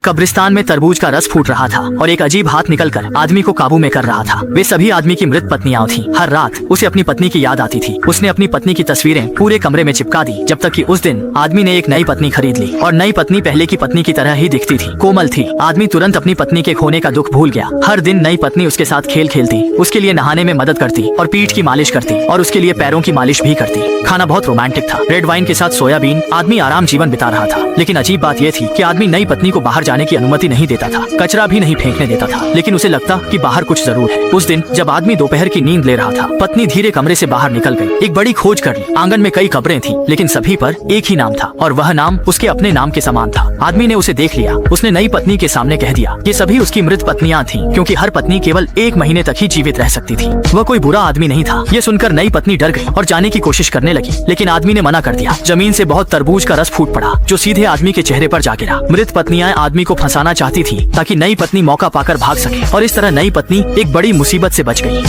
कब्रिस्तान में तरबूज का रस फूट रहा था और एक अजीब हाथ निकलकर आदमी को काबू में कर रहा था। वे सभी आदमी की मृत पत्नियां थीं। हर रात उसे अपनी पत्नी की याद आती थी। उसने अपनी पत्नी की तस्वीरें पूरे कमरे में चिपका दी, जब तक कि उस दिन आदमी ने एक नई पत्नी खरीद ली और नई पत्नी पहले की पत्नी की तरह ही दिखती थी, कोमल थी। आदमी तुरंत अपनी पत्नी के खोने का दुख भूल गया। हर दिन नई पत्नी उसके साथ खेल खेलती, उसके लिए नहाने में मदद करती और पीठ की मालिश करती और उसके लिए पैरों की मालिश भी करती। खाना बहुत रोमांटिक था, रेड वाइन के साथ सोयाबीन। आदमी आराम जीवन बिता रहा था, लेकिन अजीब बात यह थी कि आदमी नई पत्नी को बाहर जाने की अनुमति नहीं देता था, कचरा भी नहीं फेंकने देता था, लेकिन उसे लगता कि बाहर कुछ जरूर है। उस दिन जब आदमी दोपहर की नींद ले रहा था, पत्नी धीरे कमरे से बाहर निकल गई। एक बड़ी खोज कर ली। आंगन में कई कब्रें थीं, लेकिन सभी पर एक ही नाम था और वह नाम उसके अपने नाम के समान था। आदमी ने उसे देख लिया। उसने नई पत्नी के सामने कह दिया ये सभी उसकी मृत पत्नियां थीं, क्योंकि हर पत्नी केवल 1 महीने तक ही जीवित रह सकती थी। वह कोई बुरा आदमी नहीं था। ये सुनकर नई पत्नी डर गई और जाने की कोशिश करने लगी, लेकिन आदमी ने मना कर दिया। जमीन से बहुत तरबूज का रस फूट पड़ा, जो सीधे आदमी के चेहरे पर जा गिरा। मृत पत्नियां आदमी को फंसाना चाहती थी ताकि नई पत्नी मौका पाकर भाग सके, और इस तरह नई पत्नी एक बड़ी मुसीबत से बच गई।